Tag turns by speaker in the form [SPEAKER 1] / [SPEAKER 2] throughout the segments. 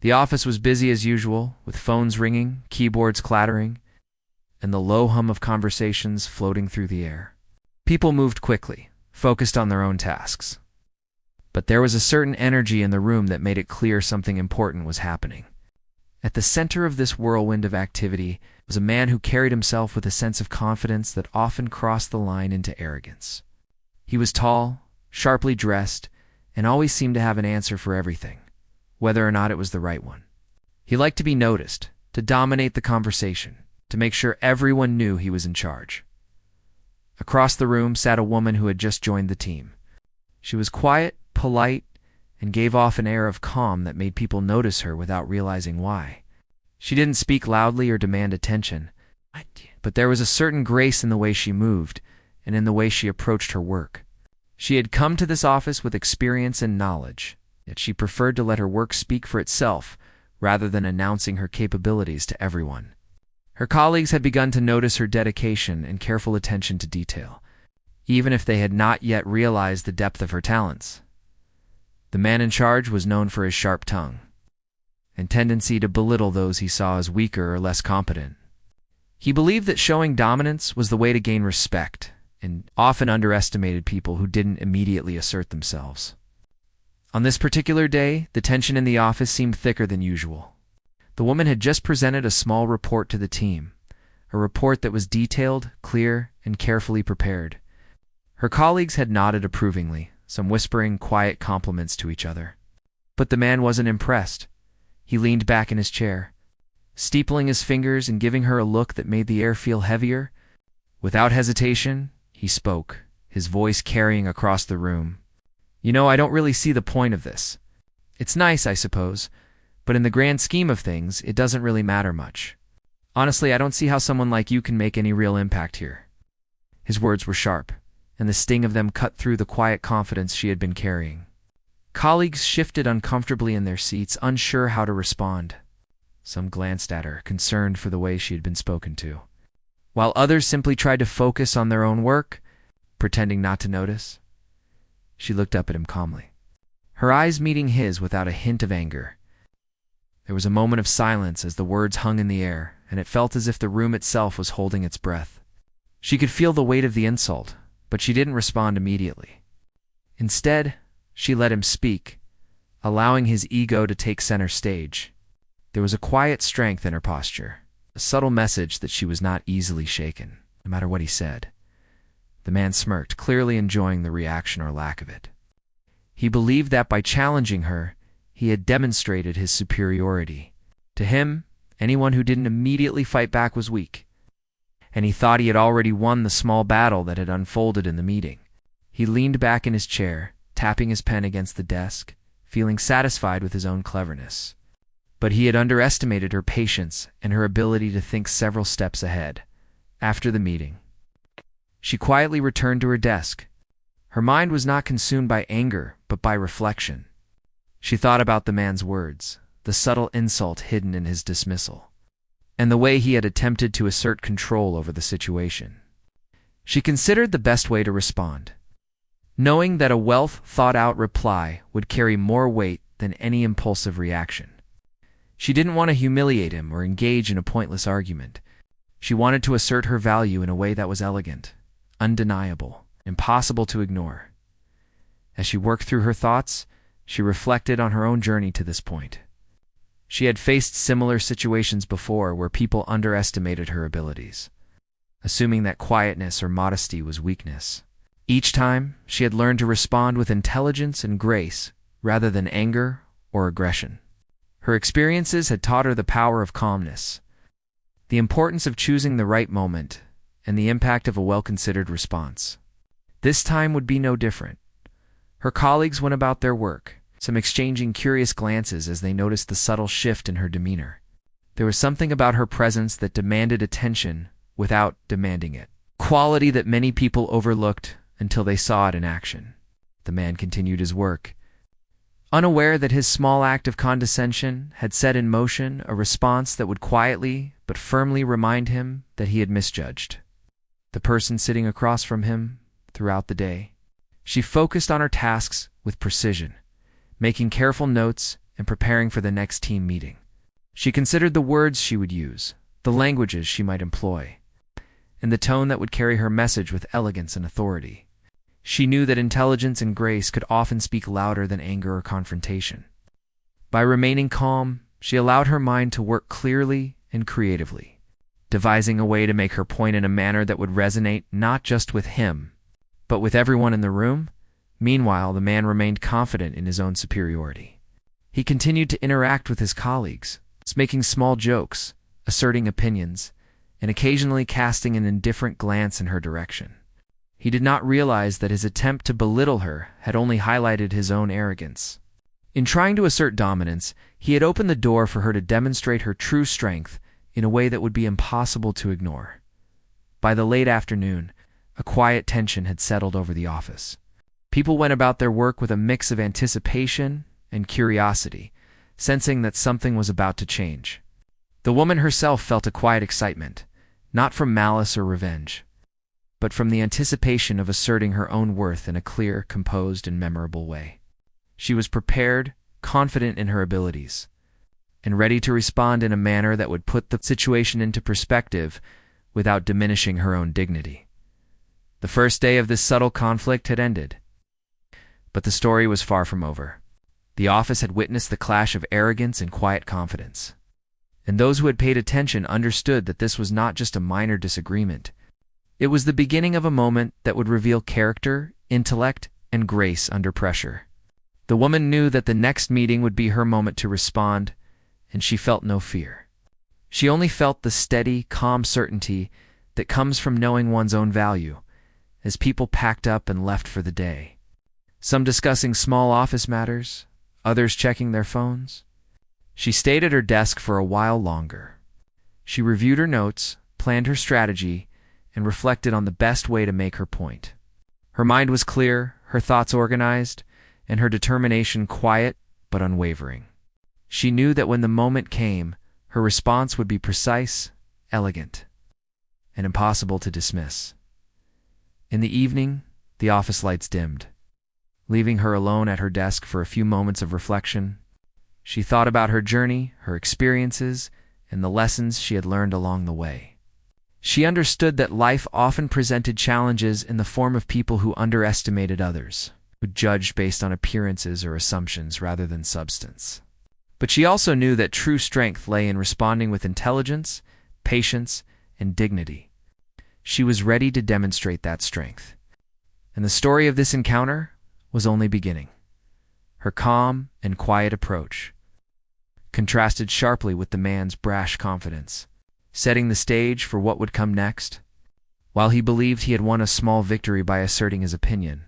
[SPEAKER 1] The office was busy as usual, with phones ringing, keyboards clattering, and the low hum of conversations floating through the air. People moved quickly, focused on their own tasks. But there was a certain energy in the room that made it clear something important was happening. At the center of this whirlwind of activity was a man who carried himself with a sense of confidence that often crossed the line into arrogance. He was tall, sharply dressed, and always seemed to have an answer for everything, whether or not it was the right one. He liked to be noticed, to dominate the conversation, to make sure everyone knew he was in charge. Across the room sat a woman who had just joined the team. She was quiet, polite, and gave off an air of calm that made people notice her without realizing why. She didn't speak loudly or demand attention, but there was a certain grace in the way she moved and in the way she approached her work. She had come to this office with experience and knowledge, yet she preferred to let her work speak for itself rather than announcing her capabilities to everyone. Her colleagues had begun to notice her dedication and careful attention to detail, even if they had not yet realized the depth of her talents. The man in charge was known for his sharp tongue and tendency to belittle those he saw as weaker or less competent. He believed that showing dominance was the way to gain respect, and often underestimated people who didn't immediately assert themselves. On this particular day, the tension in the office seemed thicker than usual. The woman had just presented a small report to the team, a report that was detailed, clear, and carefully prepared. Her colleagues had nodded approvingly, some whispering quiet compliments to each other. But the man wasn't impressed. He leaned back in his chair, steepling his fingers and giving her a look that made the air feel heavier. Without hesitation, he spoke, his voice carrying across the room. "You know, I don't really see the point of this. It's nice, I suppose, but in the grand scheme of things, it doesn't really matter much. Honestly, I don't see how someone like you can make any real impact here." His words were sharp, and the sting of them cut through the quiet confidence she had been carrying. Colleagues shifted uncomfortably in their seats, unsure how to respond. Some glanced at her, concerned for the way she had been spoken to, while others simply tried to focus on their own work, pretending not to notice. She looked up at him calmly, her eyes meeting his without a hint of anger. There was a moment of silence as the words hung in the air, and it felt as if the room itself was holding its breath. She could feel the weight of the insult, but she didn't respond immediately. Instead, she let him speak, allowing his ego to take center stage. There was a quiet strength in her posture, a subtle message that she was not easily shaken, no matter what he said. The man smirked, clearly enjoying the reaction or lack of it. He believed that by challenging her, he had demonstrated his superiority. To him, anyone who didn't immediately fight back was weak, and he thought he had already won the small battle that had unfolded in the meeting. He leaned back in his chair, tapping his pen against the desk, feeling satisfied with his own cleverness. But he had underestimated her patience and her ability to think several steps ahead. After the meeting, she quietly returned to her desk. Her mind was not consumed by anger, but by reflection. She thought about the man's words, the subtle insult hidden in his dismissal, and the way he had attempted to assert control over the situation. She considered the best way to respond, knowing that a well-thought-out reply would carry more weight than any impulsive reaction. She didn't want to humiliate him or engage in a pointless argument. She wanted to assert her value in a way that was elegant, undeniable, impossible to ignore. As she worked through her thoughts, she reflected on her own journey to this point. She had faced similar situations before where people underestimated her abilities, assuming that quietness or modesty was weakness. Each time, she had learned to respond with intelligence and grace rather than anger or aggression. Her experiences had taught her the power of calmness, the importance of choosing the right moment, and the impact of a well-considered response. This time would be no different. Her colleagues went about their work, some exchanging curious glances as they noticed the subtle shift in her demeanor. There was something about her presence that demanded attention without demanding it, quality that many people overlooked until they saw it in action. The man continued his work, unaware that his small act of condescension had set in motion a response that would quietly but firmly remind him that he had misjudged the person sitting across from him throughout the day. She focused on her tasks with precision, making careful notes and preparing for the next team meeting. She considered the words she would use, the languages she might employ, and the tone that would carry her message with elegance and authority. She knew that intelligence and grace could often speak louder than anger or confrontation. By remaining calm, she allowed her mind to work clearly and creatively, devising a way to make her point in a manner that would resonate not just with him, but with everyone in the room. Meanwhile, the man remained confident in his own superiority. He continued to interact with his colleagues, making small jokes, asserting opinions, and occasionally casting an indifferent glance in her direction. He did not realize that his attempt to belittle her had only highlighted his own arrogance. In trying to assert dominance, he had opened the door for her to demonstrate her true strength in a way that would be impossible to ignore. By the late afternoon, a quiet tension had settled over the office. People went about their work with a mix of anticipation and curiosity, sensing that something was about to change. The woman herself felt a quiet excitement, not from malice or revenge, but from the anticipation of asserting her own worth in a clear, composed, and memorable way. She was prepared, confident in her abilities, and ready to respond in a manner that would put the situation into perspective without diminishing her own dignity. The first day of this subtle conflict had ended, but the story was far from over. The office had witnessed the clash of arrogance and quiet confidence, and those who had paid attention understood that this was not just a minor disagreement. It was the beginning of a moment that would reveal character, intellect, and grace under pressure. The woman knew that the next meeting would be her moment to respond, and she felt no fear. She only felt the steady, calm certainty that comes from knowing one's own value, as people packed up and left for the day. Some discussing small office matters, others checking their phones. She stayed at her desk for a while longer. She reviewed her notes, planned her strategy, and reflected on the best way to make her point. Her mind was clear, her thoughts organized, and her determination quiet but unwavering. She knew that when the moment came, her response would be precise, elegant, and impossible to dismiss. In the evening, the office lights dimmed. Leaving her alone at her desk for a few moments of reflection, she thought about her journey, her experiences, and the lessons she had learned along the way. She understood that life often presented challenges in the form of people who underestimated others, who judged based on appearances or assumptions rather than substance. But she also knew that true strength lay in responding with intelligence, patience, and dignity. She was ready to demonstrate that strength. And the story of this encounter was only beginning. Her calm and quiet approach contrasted sharply with the man's brash confidence, setting the stage for what would come next. While he believed he had won a small victory by asserting his opinion,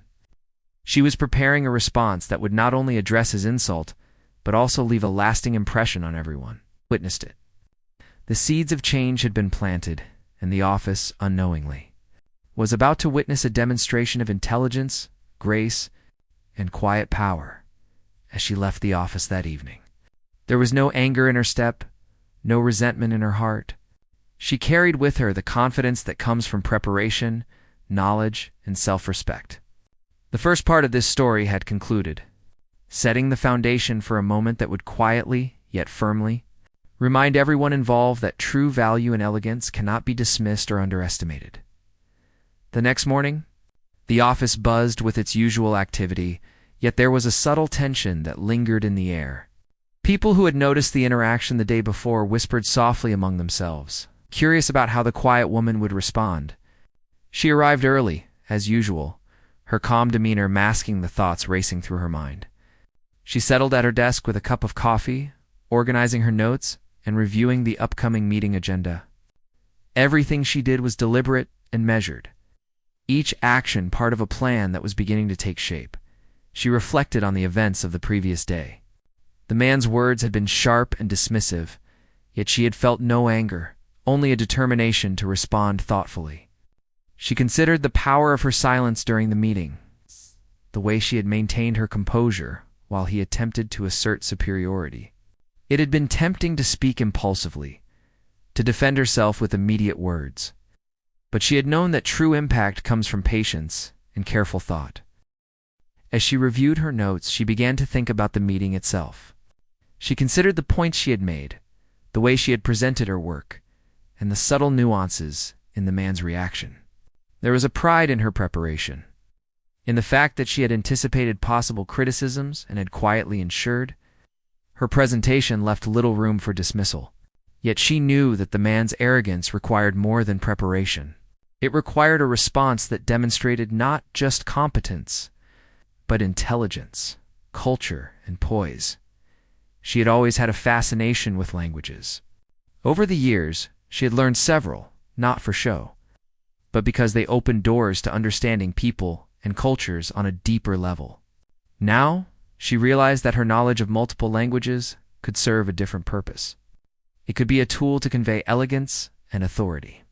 [SPEAKER 1] she was preparing a response that would not only address his insult, but also leave a lasting impression on everyone who witnessed it. The seeds of change had been planted, and the office, unknowingly, was about to witness a demonstration of intelligence, grace, and quiet power as she left the office that evening. There was no anger in her step, no resentment in her heart. She carried with her the confidence that comes from preparation, knowledge, and self-respect. The first part of this story had concluded, setting the foundation for a moment that would quietly, yet firmly, remind everyone involved that true value and elegance cannot be dismissed or underestimated. The next morning, the office buzzed with its usual activity, yet there was a subtle tension that lingered in the air. People who had noticed the interaction the day before whispered softly among themselves, curious about how the quiet woman would respond. She arrived early, as usual, her calm demeanor masking the thoughts racing through her mind. She settled at her desk with a cup of coffee, organizing her notes and reviewing the upcoming meeting agenda. Everything she did was deliberate and measured, each action part of a plan that was beginning to take shape. She reflected on the events of the previous day. The man's words had been sharp and dismissive, yet she had felt no anger, only a determination to respond thoughtfully. She considered the power of her silence during the meeting, the way she had maintained her composure while he attempted to assert superiority. It had been tempting to speak impulsively, to defend herself with immediate words, but she had known that true impact comes from patience and careful thought. As she reviewed her notes, she began to think about the meeting itself. She considered the points she had made, the way she had presented her work, and the subtle nuances in the man's reaction. There was a pride in her preparation, in the fact that she had anticipated possible criticisms and had quietly ensured. Her presentation left little room for dismissal. Yet she knew that the man's arrogance required more than preparation. It required a response that demonstrated not just competence, but intelligence, culture, and poise. She had always had a fascination with languages. Over the years, she had learned several, not for show, but because they opened doors to understanding people and cultures on a deeper level. Now, she realized that her knowledge of multiple languages could serve a different purpose. It could be a tool to convey elegance and authority.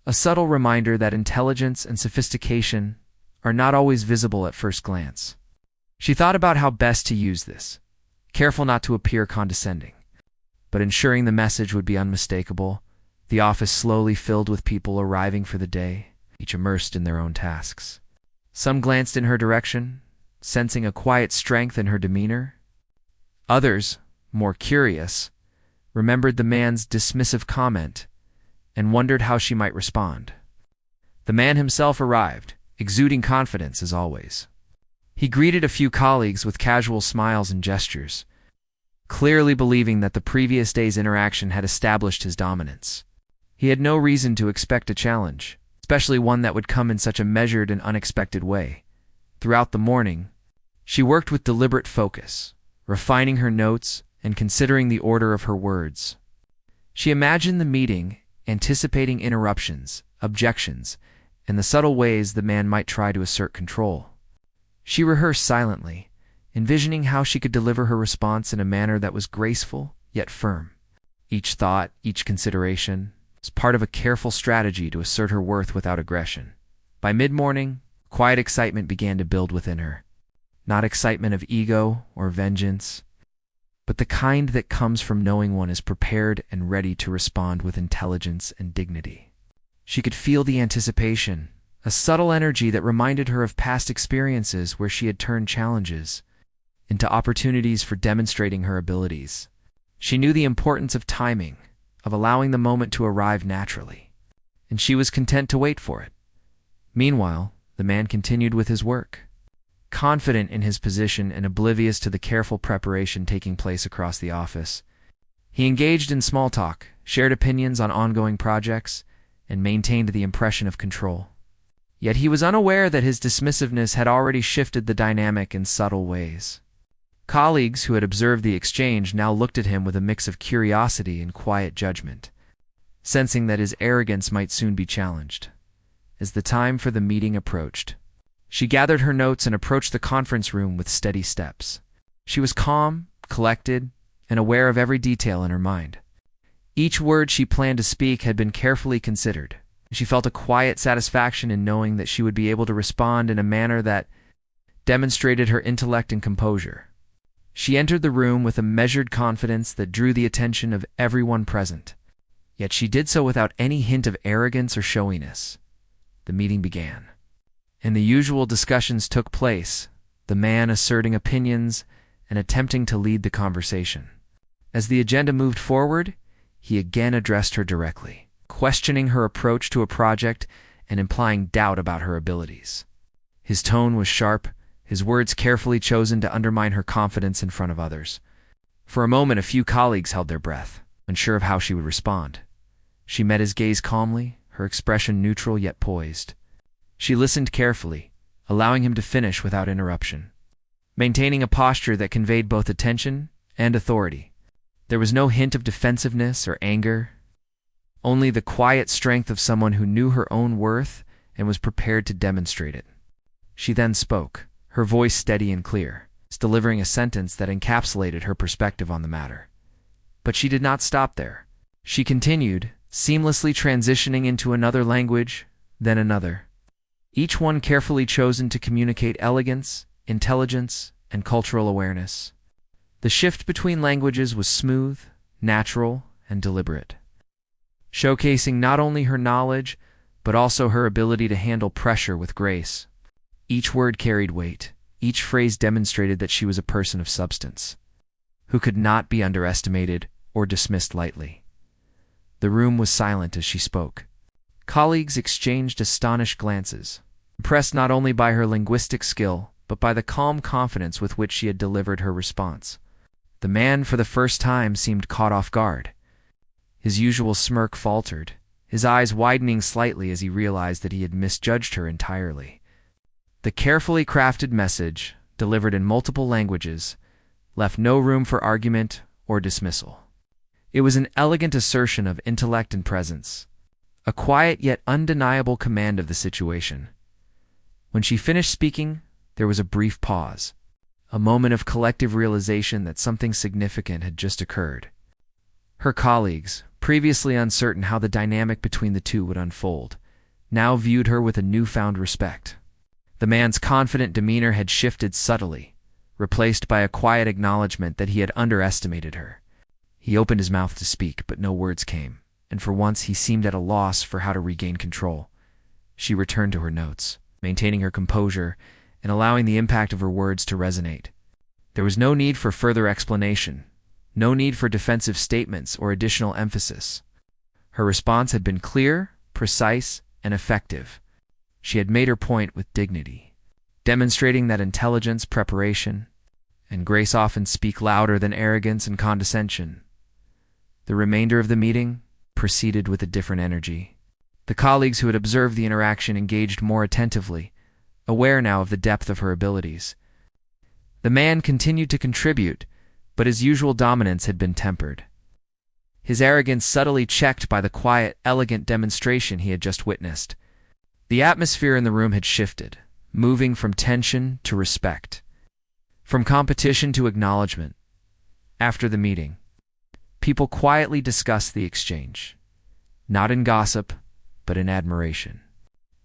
[SPEAKER 1] A subtle reminder that intelligence and sophistication are not always visible at first glance. She thought about how best to use this, careful not to appear condescending, but ensuring the message would be unmistakable. The office slowly filled with people arriving for the day, each immersed in their own tasks. Some glanced in her direction, sensing a quiet strength in her demeanor. Others, more curious, remembered the man's dismissive comment and wondered how she might respond. The man himself arrived, exuding confidence as always. He greeted a few colleagues with casual smiles and gestures, clearly believing that the previous day's interaction had established his dominance. He had no reason to expect a challenge, especially one that would come in such a measured and unexpected way. Throughout the morning, she worked with deliberate focus, refining her notes and considering the order of her words. She imagined the meeting, anticipating interruptions, objections, and the subtle ways the man might try to assert control. She rehearsed silently, envisioning how she could deliver her response in a manner that was graceful yet firm. Each thought, each consideration, was part of a careful strategy to assert her worth without aggression. By mid-morning, quiet excitement began to build within her. Not excitement of ego or vengeance, but the kind that comes from knowing one is prepared and ready to respond with intelligence and dignity. She could feel the anticipation, a subtle energy that reminded her of past experiences where she had turned challenges into opportunities for demonstrating her abilities. She knew the importance of timing, of allowing the moment to arrive naturally, and she was content to wait for it. Meanwhile, the man continued with his work, confident in his position and oblivious to the careful preparation taking place across the office. He engaged in small talk, shared opinions on ongoing projects, and maintained the impression of control. Yet he was unaware that his dismissiveness had already shifted the dynamic in subtle ways. Colleagues who had observed the exchange now looked at him with a mix of curiosity and quiet judgment, sensing that his arrogance might soon be challenged. As the time for the meeting approached, she gathered her notes and approached the conference room with steady steps. She was calm, collected, and aware of every detail in her mind. Each word she planned to speak had been carefully considered. She felt a quiet satisfaction in knowing that she would be able to respond in a manner that demonstrated her intellect and composure. She entered the room with a measured confidence that drew the attention of everyone present. Yet she did so without any hint of arrogance or showiness. The meeting began, and the usual discussions took place, the man asserting opinions and attempting to lead the conversation. As the agenda moved forward, he again addressed her directly, questioning her approach to a project and implying doubt about her abilities. His tone was sharp, his words carefully chosen to undermine her confidence in front of others. For a moment, a few colleagues held their breath, unsure of how she would respond. She met his gaze calmly, her expression neutral yet poised. She listened carefully, allowing him to finish without interruption, maintaining a posture that conveyed both attention and authority. There was no hint of defensiveness or anger, only the quiet strength of someone who knew her own worth and was prepared to demonstrate it. She then spoke, her voice steady and clear, delivering a sentence that encapsulated her perspective on the matter. But she did not stop there. She continued, seamlessly transitioning into another language, then another, each one carefully chosen to communicate elegance, intelligence, and cultural awareness. The shift between languages was smooth, natural, and deliberate, showcasing not only her knowledge, but also her ability to handle pressure with grace. Each word carried weight. Each phrase demonstrated that she was a person of substance. who could not be underestimated or dismissed lightly. The room was silent as she spoke. Colleagues exchanged astonished glances, impressed not only by her linguistic skill, but by the calm confidence with which she had delivered her response. The man, for the first time, seemed caught off guard. His usual smirk faltered, his eyes widening slightly as he realized that he had misjudged her entirely. The carefully crafted message, delivered in multiple languages, left no room for argument or dismissal. It was an elegant assertion of intellect and presence, a quiet yet undeniable command of the situation. When she finished speaking, there was a brief pause, a moment of collective realization that something significant had just occurred. Her colleagues, previously uncertain how the dynamic between the two would unfold, now viewed her with a newfound respect. The man's confident demeanor had shifted subtly, replaced by a quiet acknowledgement that he had underestimated her. He opened his mouth to speak, but no words came, and for once he seemed at a loss for how to regain control. She returned to her notes, maintaining her composure and allowing the impact of her words to resonate. There was no need for further explanation, no need for defensive statements or additional emphasis. Her response had been clear, precise, and effective. She had made her point with dignity, demonstrating that intelligence, preparation, and grace often speak louder than arrogance and condescension. The remainder of the meeting proceeded with a different energy. The colleagues who had observed the interaction engaged more attentively, aware now of the depth of her abilities. The man continued to contribute, but his usual dominance had been tempered, his arrogance subtly checked by the quiet, elegant demonstration he had just witnessed. The atmosphere in the room had shifted, moving from tension to respect, from competition to acknowledgement. After the meeting, people quietly discussed the exchange, not in gossip, but in admiration.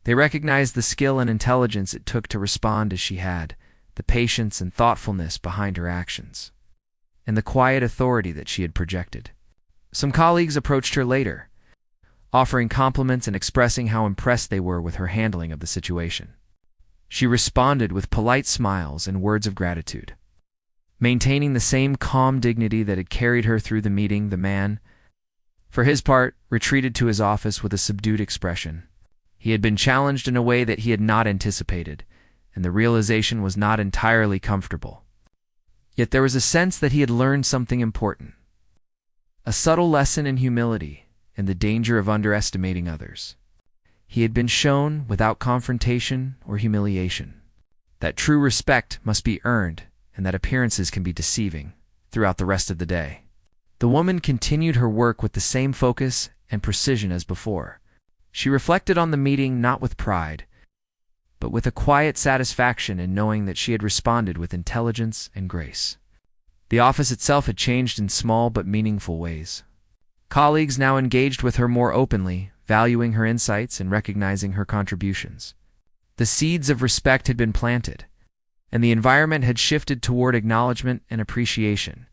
[SPEAKER 1] They recognized the skill and intelligence it took to respond as she had, the patience and thoughtfulness behind her actions, and the quiet authority that she had projected. Some colleagues approached her later, offering compliments and expressing how impressed they were with her handling of the situation. She responded with polite smiles and words of gratitude. Maintaining the same calm dignity that had carried her through the meeting, the man, for his part, retreated to his office with a subdued expression. He had been challenged in a way that he had not anticipated, and the realization was not entirely comfortable. Yet there was a sense that he had learned something important, a subtle lesson in humility and the danger of underestimating others. He had been shown, without confrontation or humiliation, that true respect must be earned and that appearances can be deceiving throughout the rest of the day. The woman continued her work with the same focus and precision as before. She reflected on the meeting not with pride, but with a quiet satisfaction in knowing that she had responded with intelligence and grace. The office itself had changed in small but meaningful ways. Colleagues now engaged with her more openly, valuing her insights and recognizing her contributions. The seeds of respect had been planted, and the environment had shifted toward acknowledgement and appreciation.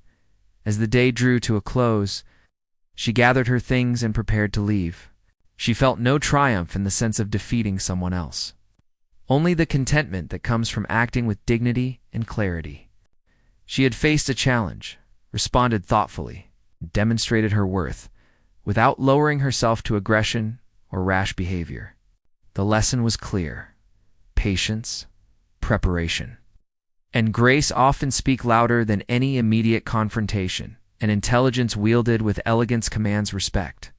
[SPEAKER 1] As the day drew to a close, she gathered her things and prepared to leave. She felt no triumph in the sense of defeating someone else, only the contentment that comes from acting with dignity and clarity. She had faced a challenge, responded thoughtfully, and demonstrated her worth, without lowering herself to aggression or rash behavior. The lesson was clear: patience, preparation, and grace often speak louder than any immediate confrontation, and intelligence wielded with elegance commands respect.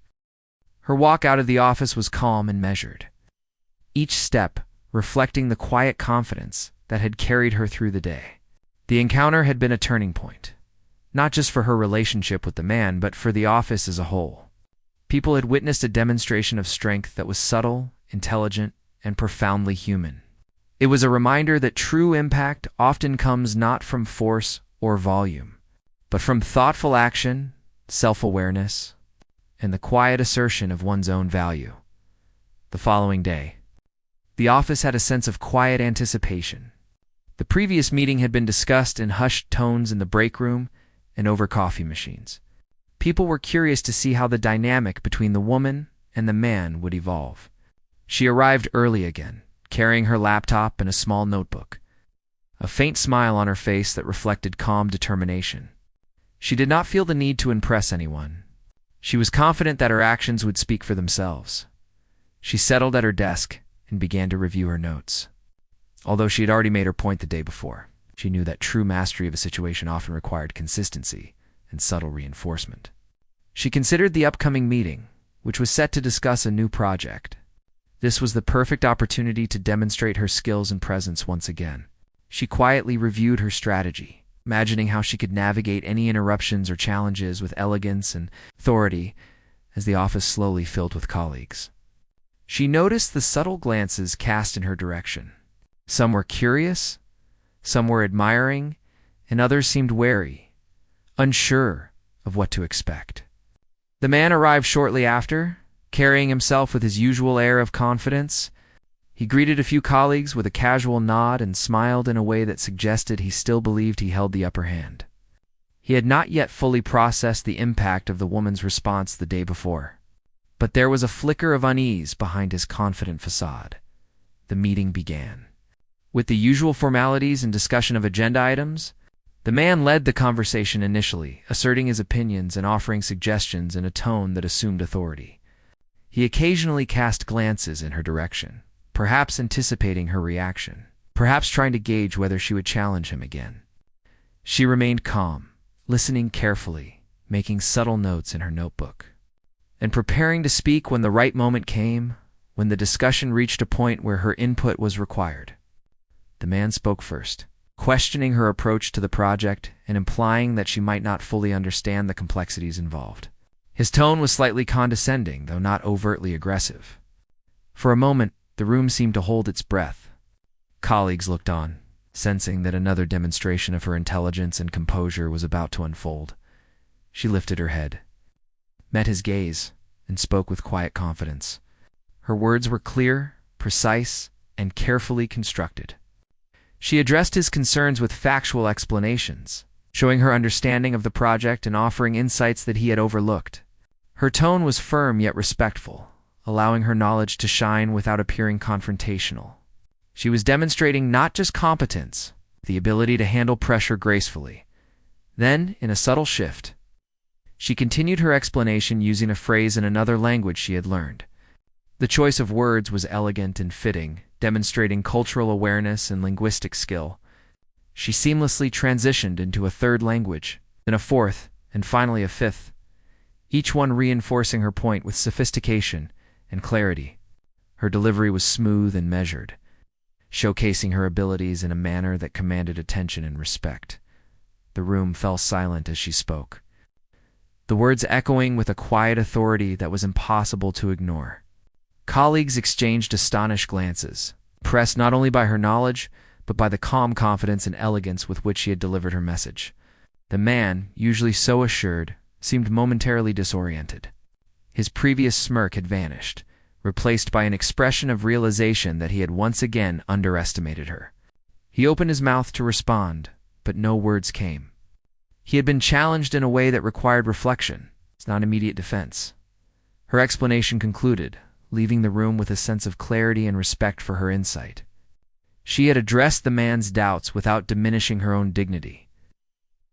[SPEAKER 1] Her walk out of the office was calm and measured, each step reflecting the quiet confidence that had carried her through the day. The encounter had been a turning point, not just for her relationship with the man, but for the office as a whole. People had witnessed a demonstration of strength that was subtle, intelligent, and profoundly human. It was a reminder that true impact often comes not from force or volume, but from thoughtful action, self-awareness, and the quiet assertion of one's own value. The following day, the office had a sense of quiet anticipation. The previous meeting had been discussed in hushed tones in the break room and over coffee machines. People were curious to see how the dynamic between the woman and the man would evolve. She arrived early again, carrying her laptop and a small notebook, a faint smile on her face that reflected calm determination. She did not feel the need to impress anyone. She was confident that her actions would speak for themselves. She settled at her desk and began to review her notes. Although she had already made her point the day before, she knew that true mastery of a situation often required consistency and subtle reinforcement. She considered the upcoming meeting, which was set to discuss a new project. This was the perfect opportunity to demonstrate her skills and presence once again. She quietly reviewed her strategy, imagining how she could navigate any interruptions or challenges with elegance and authority as the office slowly filled with colleagues. She noticed the subtle glances cast in her direction. Some were curious, some were admiring, and others seemed wary, unsure of what to expect. The man arrived shortly after, carrying himself with his usual air of confidence. He greeted a few colleagues with a casual nod and smiled in a way that suggested he still believed he held the upper hand. He had not yet fully processed the impact of the woman's response the day before, but there was a flicker of unease behind his confident facade. The meeting began. With the usual formalities and discussion of agenda items, the man led the conversation initially, asserting his opinions and offering suggestions in a tone that assumed authority. He occasionally cast glances in her direction, perhaps anticipating her reaction, perhaps trying to gauge whether she would challenge him again. She remained calm, listening carefully, making subtle notes in her notebook, and preparing to speak when the right moment came, when the discussion reached a point where her input was required. The man spoke first, questioning her approach to the project and implying that she might not fully understand the complexities involved. His tone was slightly condescending, though not overtly aggressive. For a moment, the room seemed to hold its breath. Colleagues looked on, sensing that another demonstration of her intelligence and composure was about to unfold. She lifted her head, met his gaze, and spoke with quiet confidence. Her words were clear, precise, and carefully constructed. She addressed his concerns with factual explanations, showing her understanding of the project and offering insights that he had overlooked. Her tone was firm yet respectful, allowing her knowledge to shine without appearing confrontational. She was demonstrating not just competence, the ability to handle pressure gracefully. Then, in a subtle shift, she continued her explanation using a phrase in another language she had learned. The choice of words was elegant and fitting, demonstrating cultural awareness and linguistic skill. She seamlessly transitioned into a third language, then a fourth, and finally a fifth, each one reinforcing her point with sophistication and clarity. Her delivery was smooth and measured, showcasing her abilities in a manner that commanded attention and respect. The room fell silent as she spoke, the words echoing with a quiet authority that was impossible to ignore. Colleagues exchanged astonished glances, impressed not only by her knowledge, but by the calm confidence and elegance with which she had delivered her message. The man, usually so assured, seemed momentarily disoriented. His previous smirk had vanished, replaced by an expression of realization that he had once again underestimated her. He opened his mouth to respond, but no words came. He had been challenged in a way that required reflection, not immediate defense. Her explanation concluded, leaving the room with a sense of clarity and respect for her insight. She had addressed the man's doubts without diminishing her own dignity,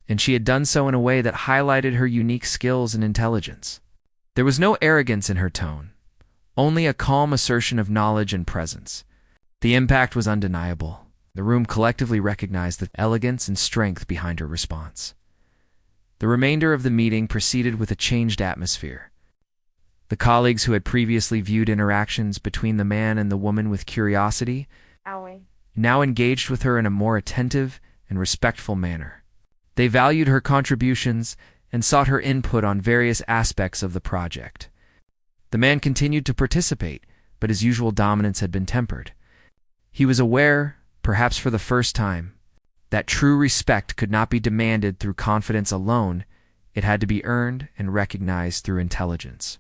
[SPEAKER 1] and she had done so in a way that highlighted her unique skills and intelligence. There was no arrogance in her tone, only a calm assertion of knowledge and presence. The impact was undeniable. The room collectively recognized the elegance and strength behind her response. The remainder of the meeting proceeded with a changed atmosphere. The colleagues who had previously viewed interactions between the man and the woman with curiosity now engaged with her in a more attentive and respectful manner. They valued her contributions and sought her input on various aspects of the project. The man continued to participate, but his usual dominance had been tempered. He was aware, perhaps for the first time, that true respect could not be demanded through confidence alone. It had to be earned and recognized through intelligence,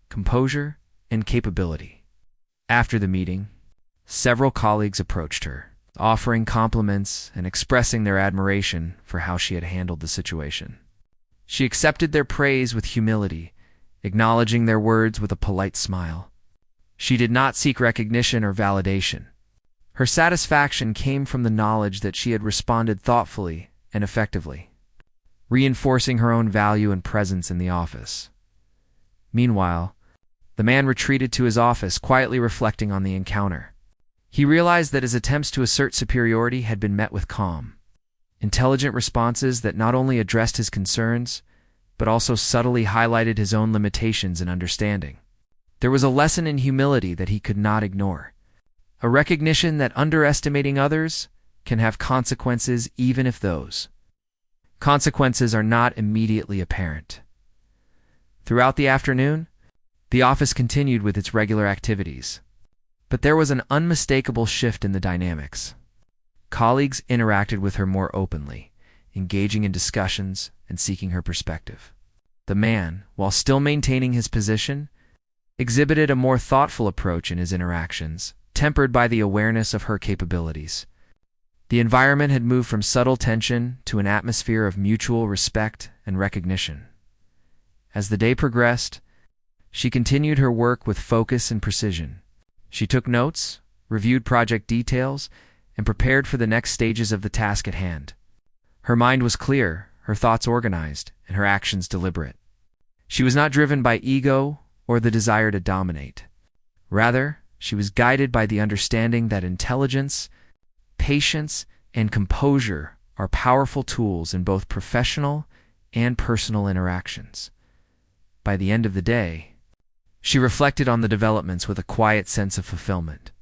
[SPEAKER 1] composure, and capability. After the meeting, several colleagues approached her, offering compliments and expressing their admiration for how she had handled the situation. She accepted their praise with humility, acknowledging their words with a polite smile. She did not seek recognition or validation. Her satisfaction came from the knowledge that she had responded thoughtfully and effectively. reinforcing her own value and presence in the office. Meanwhile, the man retreated to his office, quietly reflecting on the encounter. He realized that his attempts to assert superiority had been met with calm, intelligent responses that not only addressed his concerns, but also subtly highlighted his own limitations and understanding. There was a lesson in humility that he could not ignore, a recognition that underestimating others can have consequences even if those consequences are not immediately apparent. Throughout the afternoon, the office continued with its regular activities, but there was an unmistakable shift in the dynamics. Colleagues interacted with her more openly, engaging in discussions and seeking her perspective. The man, while still maintaining his position, exhibited a more thoughtful approach in his interactions, tempered by the awareness of her capabilities. The environment had moved from subtle tension to an atmosphere of mutual respect and recognition. As the day progressed, she continued her work with focus and precision. She took notes, reviewed project details, and prepared for the next stages of the task at hand. Her mind was clear, her thoughts organized, and her actions deliberate. She was not driven by ego or the desire to dominate. Rather, she was guided by the understanding that intelligence, patience, and composure are powerful tools in both professional and personal interactions. By the end of the day, she reflected on the developments with a quiet sense of fulfillment.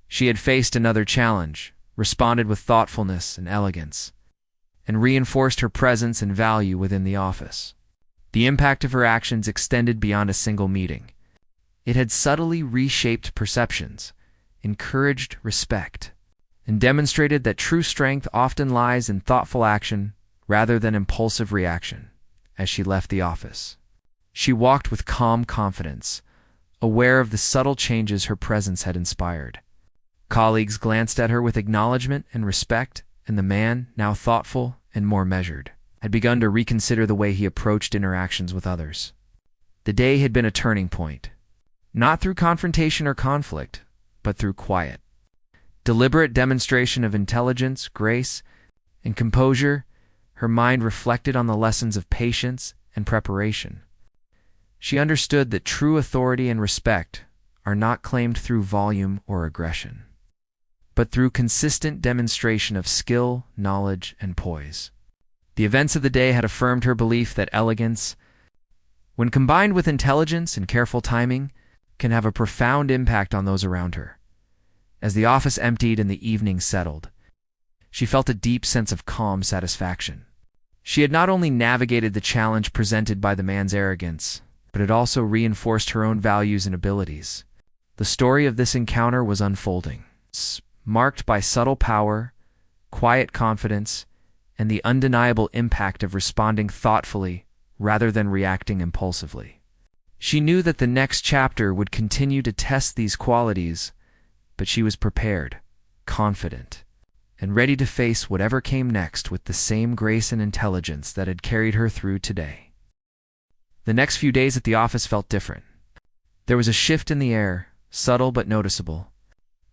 [SPEAKER 1] She had faced another challenge, responded with thoughtfulness and elegance, and reinforced her presence and value within the office. The impact of her actions extended beyond a single meeting. It had subtly reshaped perceptions, encouraged respect, and demonstrated that true strength often lies in thoughtful action rather than impulsive reaction. As she left the office, she walked with calm confidence, aware of the subtle changes her presence had inspired. Colleagues glanced at her with acknowledgement and respect, and the man, now thoughtful and more measured, had begun to reconsider the way he approached interactions with others. The day had been a turning point, not through confrontation or conflict, but through quiet, deliberate demonstration of intelligence, grace, and composure. Her mind reflected on the lessons of patience and preparation. She understood that true authority and respect are not claimed through volume or aggression, but through consistent demonstration of skill, knowledge, and poise. The events of the day had affirmed her belief that elegance, when combined with intelligence and careful timing, can have a profound impact on those around her. As the office emptied and the evening settled, she felt a deep sense of calm satisfaction. She had not only navigated the challenge presented by the man's arrogance, but had also reinforced her own values and abilities. The story of this encounter was unfolding, marked by subtle power, quiet confidence, and the undeniable impact of responding thoughtfully rather than reacting impulsively. She knew that the next chapter would continue to test these qualities, but she was prepared, confident, and ready to face whatever came next with the same grace and intelligence that had carried her through today. The next few days at the office felt different. There was a shift in the air, subtle but noticeable.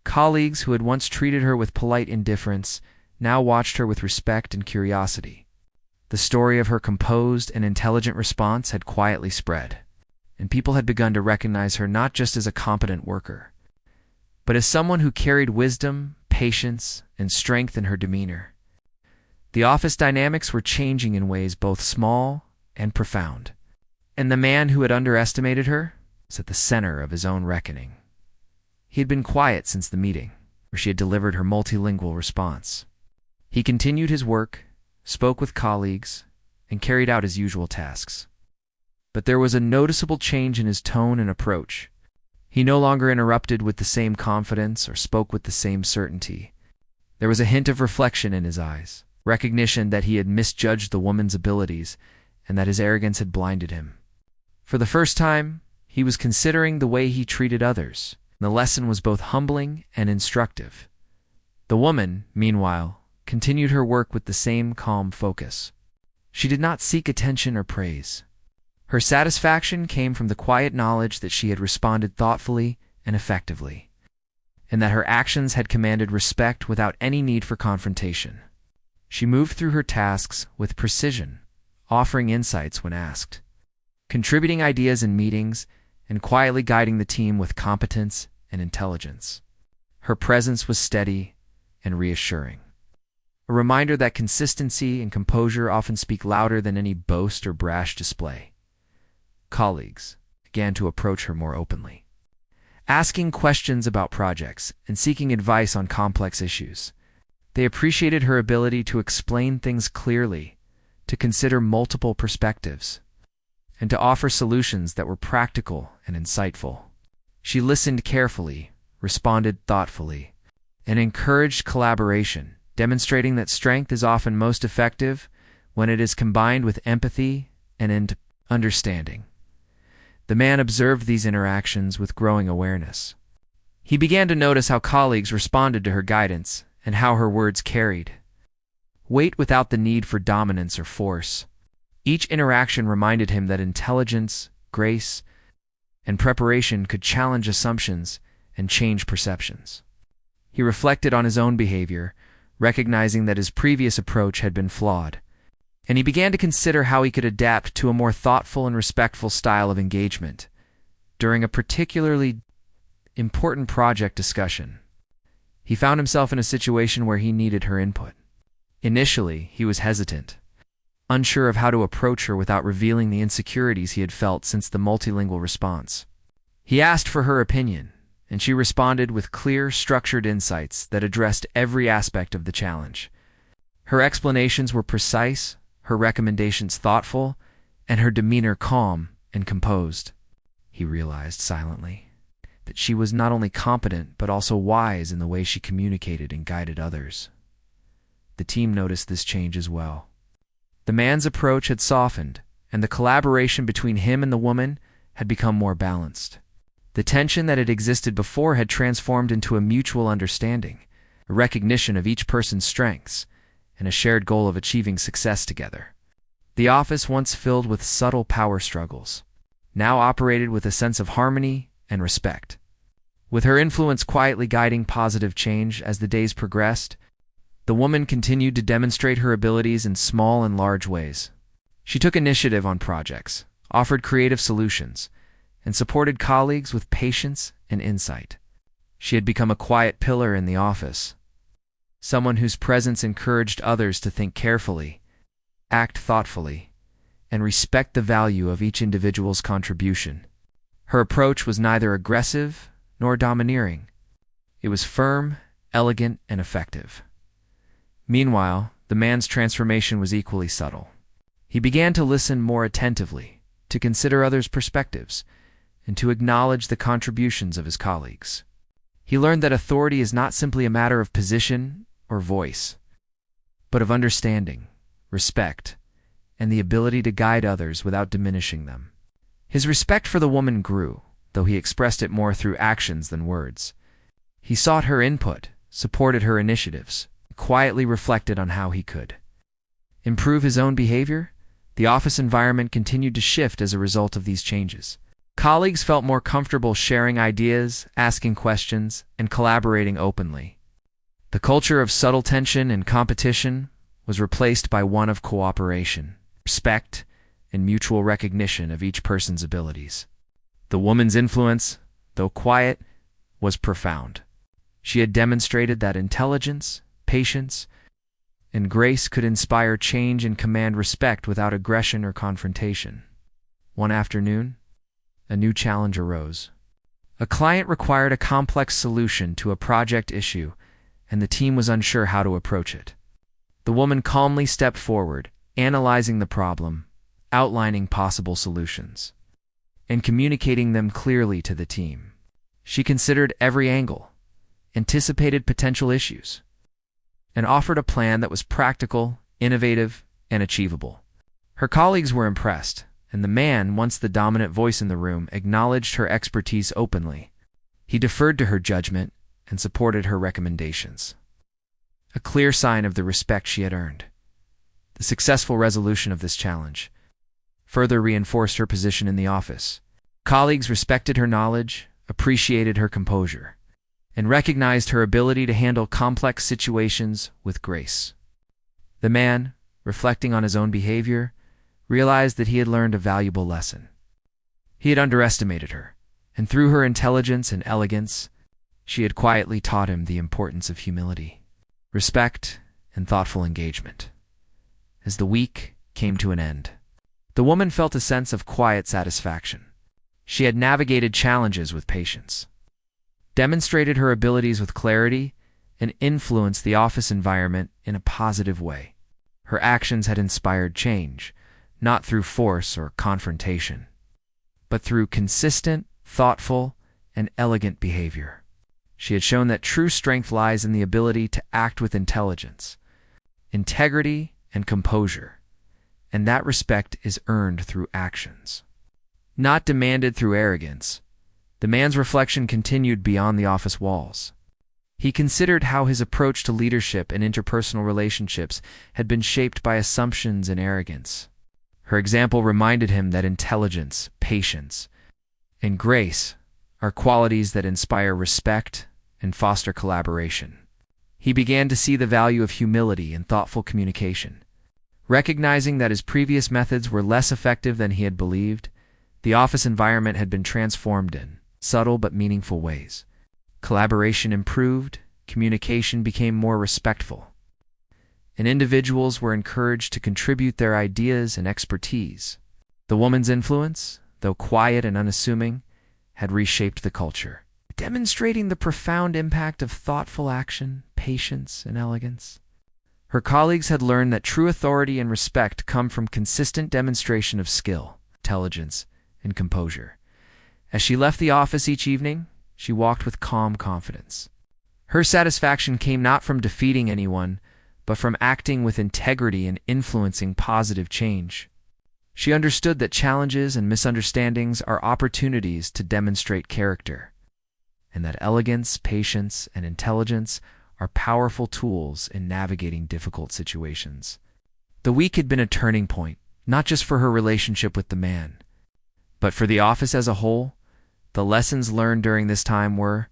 [SPEAKER 1] Colleagues who had once treated her with polite indifference now watched her with respect and curiosity. The story of her composed and intelligent response had quietly spread, and people had begun to recognize her not just as a competent worker, but as someone who carried wisdom, patience, and strength in her demeanor. The office dynamics were changing in ways both small and profound, and the man who had underestimated her was at the center of his own reckoning. He had been quiet since the meeting, where she had delivered her multilingual response. He continued his work, spoke with colleagues, and carried out his usual tasks. But there was a noticeable change in his tone and approach. He no longer interrupted with the same confidence or spoke with the same certainty. There was a hint of reflection in his eyes, recognition that he had misjudged the woman's abilities and that his arrogance had blinded him. For the first time, he was considering the way he treated others. The lesson was both humbling and instructive. The woman, meanwhile, continued her work with the same calm focus. She did not seek attention or praise. Her satisfaction came from the quiet knowledge that she had responded thoughtfully and effectively, and that her actions had commanded respect without any need for confrontation. She moved through her tasks with precision, offering insights when asked, contributing ideas in meetings, and quietly guiding the team with competence and intelligence. Her presence was steady and reassuring, a reminder that consistency and composure often speak louder than any boast or brash display. Colleagues began to approach her more openly, asking questions about projects and seeking advice on complex issues. They appreciated her ability to explain things clearly, to consider multiple perspectives, and to offer solutions that were practical and insightful. She listened carefully, responded thoughtfully, and encouraged collaboration, demonstrating that strength is often most effective when it is combined with empathy and understanding. The man observed these interactions with growing awareness. He began to notice how colleagues responded to her guidance and how her words carried weight without the need for dominance or force. Each interaction reminded him that intelligence, grace, and preparation could challenge assumptions and change perceptions. He reflected on his own behavior, recognizing that his previous approach had been flawed, and he began to consider how he could adapt to a more thoughtful and respectful style of engagement. During a particularly important project discussion, he found himself in a situation where he needed her input. Initially, he was hesitant, unsure of how to approach her without revealing the insecurities he had felt since the multilingual response. He asked for her opinion, and she responded with clear, structured insights that addressed every aspect of the challenge. Her explanations were precise, her recommendations thoughtful, and her demeanor calm and composed. He realized silently that she was not only competent but also wise in the way she communicated and guided others. The team noticed this change as well. The man's approach had softened, and the collaboration between him and the woman had become more balanced. The tension that had existed before had transformed into a mutual understanding, a recognition of each person's strengths, and a shared goal of achieving success together. The office, once filled with subtle power struggles, now operated with a sense of harmony and respect. With her influence quietly guiding positive change as the days progressed, the woman continued to demonstrate her abilities in small and large ways. She took initiative on projects, offered creative solutions, and supported colleagues with patience and insight. She had become a quiet pillar in the office, someone whose presence encouraged others to think carefully, act thoughtfully, and respect the value of each individual's contribution. Her approach was neither aggressive nor domineering. It was firm, elegant, and effective. Meanwhile, the man's transformation was equally subtle. He began to listen more attentively, to consider others' perspectives, and to acknowledge the contributions of his colleagues. He learned that authority is not simply a matter of position or voice, but of understanding, respect, and the ability to guide others without diminishing them. His respect for the woman grew, though he expressed it more through actions than words. He sought her input, supported her initiatives, quietly reflected on how he could improve his own behavior. The office environment continued to shift as a result of these changes. Colleagues felt more comfortable sharing ideas, asking questions, and collaborating openly. The culture of subtle tension and competition was replaced by one of cooperation, respect, and mutual recognition of each person's abilities. The woman's influence, though quiet, was profound. She had demonstrated that intelligence, patience, and grace could inspire change and command respect without aggression or confrontation. One afternoon, a new challenge arose. A client required a complex solution to a project issue, and the team was unsure how to approach it. The woman calmly stepped forward, analyzing the problem, outlining possible solutions, and communicating them clearly to the team. She considered every angle, anticipated potential issues, and offered a plan that was practical, innovative, and achievable. Her colleagues were impressed, and the man, once the dominant voice in the room, acknowledged her expertise openly. He deferred to her judgment and supported her recommendations, a clear sign of the respect she had earned. The successful resolution of this challenge further reinforced her position in the office. Colleagues respected her knowledge, appreciated her composure, and recognized her ability to handle complex situations with grace. The man, reflecting on his own behavior, realized that he had learned a valuable lesson. He had underestimated her, and through her intelligence and elegance, she had quietly taught him the importance of humility, respect, and thoughtful engagement. As the week came to an end, the woman felt a sense of quiet satisfaction. She had navigated challenges with patience, demonstrated her abilities with clarity, and influenced the office environment in a positive way. Her actions had inspired change, not through force or confrontation, but through consistent, thoughtful, and elegant behavior. She had shown that true strength lies in the ability to act with intelligence, integrity, and composure, and that respect is earned through actions, not demanded through arrogance. The man's reflection continued beyond the office walls. He considered how his approach to leadership and interpersonal relationships had been shaped by assumptions and arrogance. Her example reminded him that intelligence, patience, and grace are qualities that inspire respect and foster collaboration. He began to see the value of humility and thoughtful communication. Recognizing that his previous methods were less effective than he had believed, the office environment had been transformed in subtle but meaningful ways. Collaboration improved, communication became more respectful, and individuals were encouraged to contribute their ideas and expertise. The woman's influence, though quiet and unassuming, had reshaped the culture, demonstrating the profound impact of thoughtful action, patience, and elegance. Her colleagues had learned that true authority and respect come from consistent demonstration of skill, intelligence, and composure. As she left the office each evening, she walked with calm confidence. Her satisfaction came not from defeating anyone, but from acting with integrity and influencing positive change. She understood that challenges and misunderstandings are opportunities to demonstrate character, and that elegance, patience, and intelligence are powerful tools in navigating difficult situations. The week had been a turning point, not just for her relationship with the man, but for the office as a whole. The lessons learned during this time were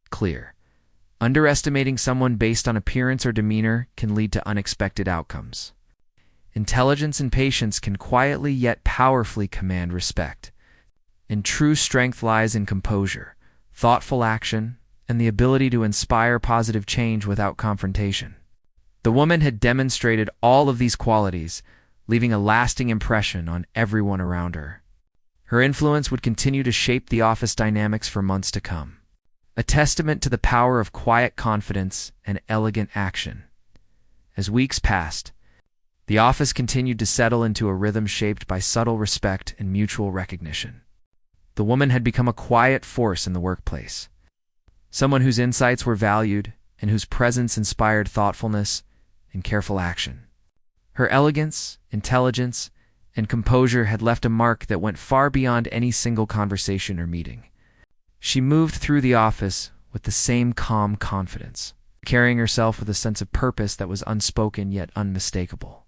[SPEAKER 1] clear. Underestimating someone based on appearance or demeanor can lead to unexpected outcomes. Intelligence and patience can quietly yet powerfully command respect. And true strength lies in composure, thoughtful action, and the ability to inspire positive change without confrontation. The woman had demonstrated all of these qualities, leaving a lasting impression on everyone around her. Her influence would continue to shape the office dynamics for months to come, a testament to the power of quiet confidence and elegant action. As weeks passed, the office continued to settle into a rhythm shaped by subtle respect and mutual recognition. The woman had become a quiet force in the workplace, someone whose insights were valued and whose presence inspired thoughtfulness and careful action. Her elegance, intelligence, and composure had left a mark that went far beyond any single conversation or meeting. She moved through the office with the same calm confidence, carrying herself with a sense of purpose that was unspoken yet unmistakable.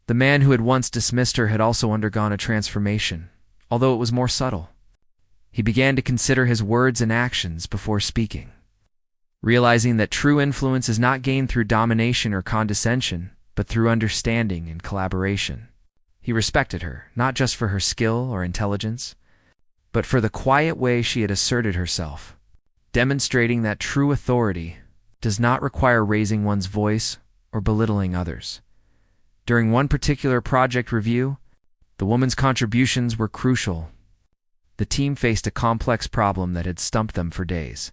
[SPEAKER 1] The man who had once dismissed her had also undergone a transformation, although it was more subtle. He began to consider his words and actions before speaking, realizing that true influence is not gained through domination or condescension, but through understanding and collaboration. He respected her, not just for her skill or intelligence, but for the quiet way she had asserted herself, demonstrating that true authority does not require raising one's voice or belittling others. During one particular project review, the woman's contributions were crucial. The team faced a complex problem that had stumped them for days,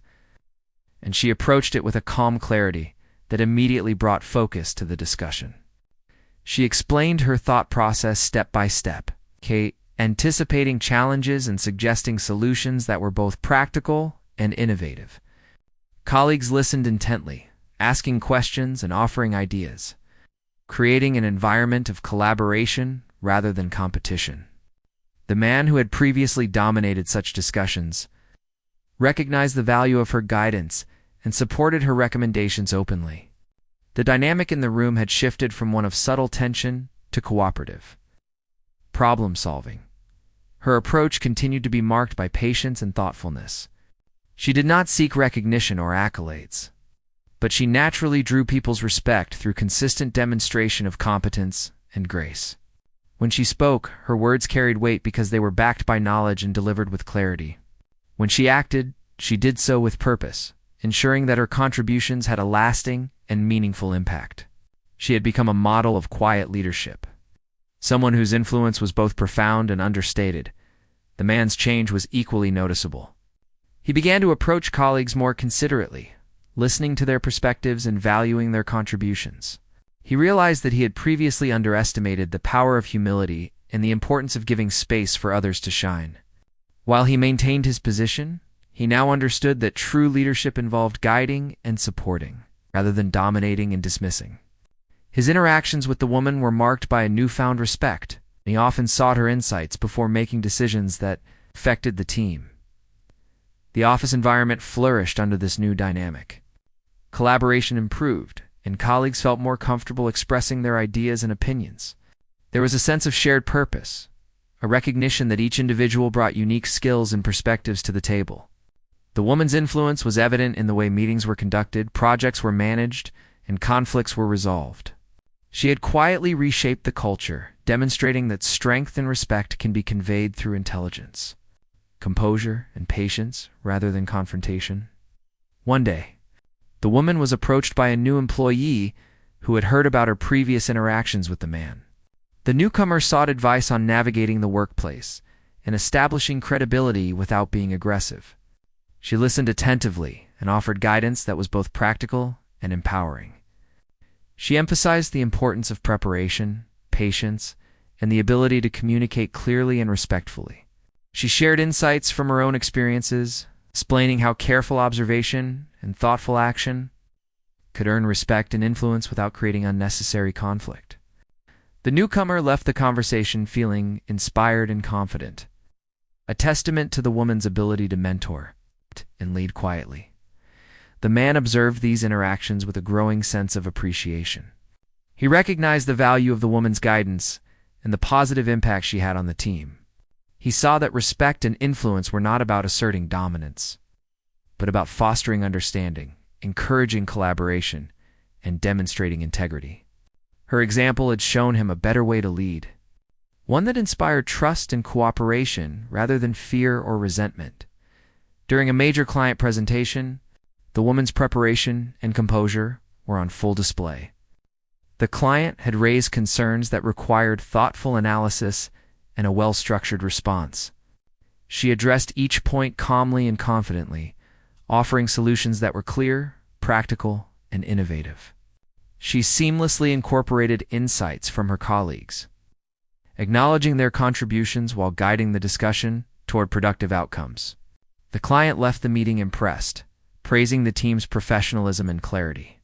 [SPEAKER 1] and she approached it with a calm clarity that immediately brought focus to the discussion. She explained her thought process step by step, anticipating challenges and suggesting solutions that were both practical and innovative. Colleagues listened intently, asking questions and offering ideas, creating an environment of collaboration rather than competition. The man who had previously dominated such discussions recognized the value of her guidance and supported her recommendations openly. The dynamic in the room had shifted from one of subtle tension to cooperative problem-solving. Her approach continued to be marked by patience and thoughtfulness. She did not seek recognition or accolades, but she naturally drew people's respect through consistent demonstration of competence and grace. When she spoke, her words carried weight because they were backed by knowledge and delivered with clarity. When she acted, she did so with purpose, ensuring that her contributions had a lasting and meaningful impact. She had become a model of quiet leadership, someone whose influence was both profound and understated. The man's change was equally noticeable. He began to approach colleagues more considerately, listening to their perspectives and valuing their contributions. He realized that he had previously underestimated the power of humility and the importance of giving space for others to shine. While he maintained his position, he now understood that true leadership involved guiding and supporting, rather than dominating and dismissing. His interactions with the woman were marked by a newfound respect, and he often sought her insights before making decisions that affected the team. The office environment flourished under this new dynamic. Collaboration improved, and colleagues felt more comfortable expressing their ideas and opinions. There was a sense of shared purpose, a recognition that each individual brought unique skills and perspectives to the table. The woman's influence was evident in the way meetings were conducted, projects were managed, and conflicts were resolved. She had quietly reshaped the culture, demonstrating that strength and respect can be conveyed through intelligence, composure, and patience rather than confrontation. One day, the woman was approached by a new employee who had heard about her previous interactions with the man. The newcomer sought advice on navigating the workplace and establishing credibility without being aggressive. She listened attentively and offered guidance that was both practical and empowering. She emphasized the importance of preparation, patience, and the ability to communicate clearly and respectfully. She shared insights from her own experiences, explaining how careful observation and thoughtful action could earn respect and influence without creating unnecessary conflict. The newcomer left the conversation feeling inspired and confident, a testament to the woman's ability to mentor and lead quietly. The man observed these interactions with a growing sense of appreciation. He recognized the value of the woman's guidance and the positive impact she had on the team. He saw that respect and influence were not about asserting dominance, but about fostering understanding, encouraging collaboration, and demonstrating integrity. Her example had shown him a better way to lead, one that inspired trust and cooperation rather than fear or resentment. During a major client presentation, the woman's preparation and composure were on full display. The client had raised concerns that required thoughtful analysis and a well-structured response. She addressed each point calmly and confidently, offering solutions that were clear, practical, and innovative. She seamlessly incorporated insights from her colleagues, acknowledging their contributions while guiding the discussion toward productive outcomes. The client left the meeting impressed, praising the team's professionalism and clarity.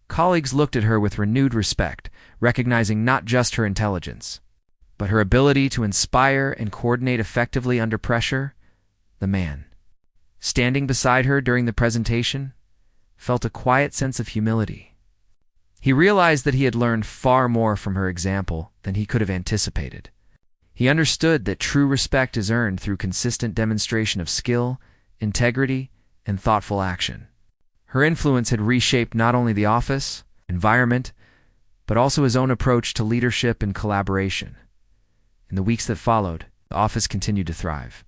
[SPEAKER 1] Colleagues looked at her with renewed respect, recognizing not just her intelligence, but her ability to inspire and coordinate effectively under pressure. The man, standing beside her during the presentation, felt a quiet sense of humility. He realized that he had learned far more from her example than he could have anticipated. He understood that true respect is earned through consistent demonstration of skill, integrity, and thoughtful action. Her influence had reshaped not only the office environment, but also his own approach to leadership and collaboration. In the weeks that followed, the office continued to thrive.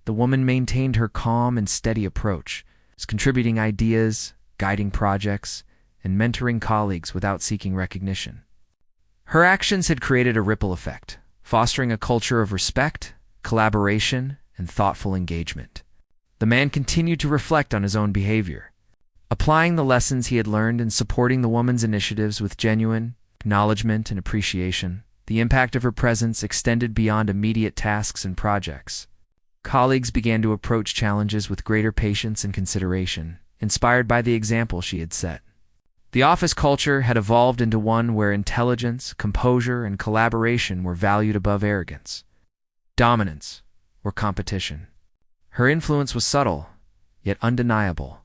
[SPEAKER 1] The woman maintained her calm and steady approach, contributing ideas, guiding projects, and mentoring colleagues without seeking recognition. Her actions had created a ripple effect, fostering a culture of respect, collaboration, and thoughtful engagement. The man continued to reflect on his own behavior, applying the lessons he had learned and supporting the woman's initiatives with genuine acknowledgement and appreciation. The impact of her presence extended beyond immediate tasks and projects. Colleagues began to approach challenges with greater patience and consideration, inspired by the example she had set. The office culture had evolved into one where intelligence, composure, and collaboration were valued above arrogance, dominance, or competition. Her influence was subtle, yet undeniable,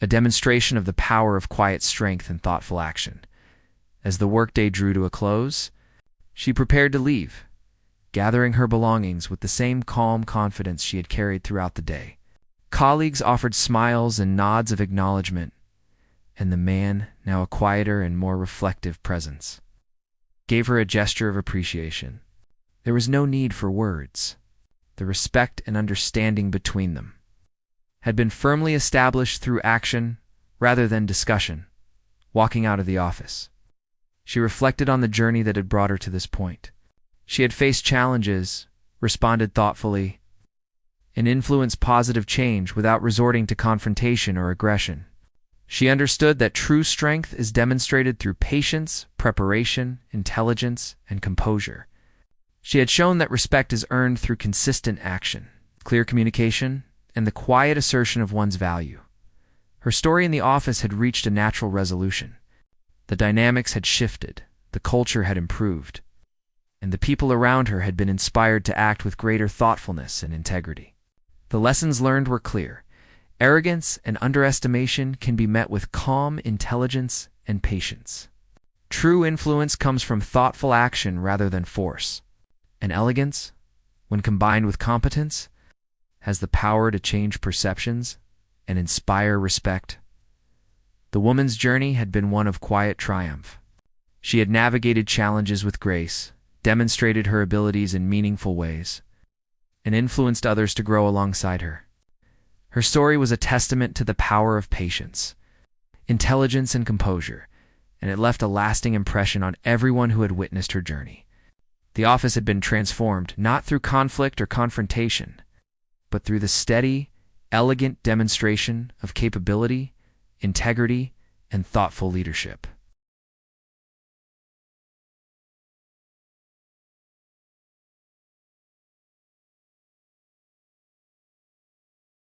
[SPEAKER 1] a demonstration of the power of quiet strength and thoughtful action. As the workday drew to a close, she prepared to leave, gathering her belongings with the same calm confidence she had carried throughout the day. Colleagues offered smiles and nods of acknowledgement, and the man, now a quieter and more reflective presence, gave her a gesture of appreciation, There was no need for words. The respect and understanding between them had been firmly established through action rather than discussion. Walking out of the office, she reflected on the journey that had brought her to this point. She had faced challenges, responded thoughtfully, and influenced positive change without resorting to confrontation or aggression. She understood that true strength is demonstrated through patience, preparation, intelligence, and composure. She had shown that respect is earned through consistent action, clear communication, and the quiet assertion of one's value. Her story in the office had reached a natural resolution. The dynamics had shifted, the culture had improved, and the people around her had been inspired to act with greater thoughtfulness and integrity. The lessons learned were clear. Arrogance and underestimation can be met with calm intelligence and patience. True influence comes from thoughtful action rather than force. And elegance, when combined with competence, has the power to change perceptions and inspire respect. The woman's journey had been one of quiet triumph. She had navigated challenges with grace, demonstrated her abilities in meaningful ways, and influenced others to grow alongside her. Her story was a testament to the power of patience, intelligence, and composure, and it left a lasting impression on everyone who had witnessed her journey. The office had been transformed not through conflict or confrontation, but through the steady, elegant demonstration of capability, integrity, and thoughtful leadership.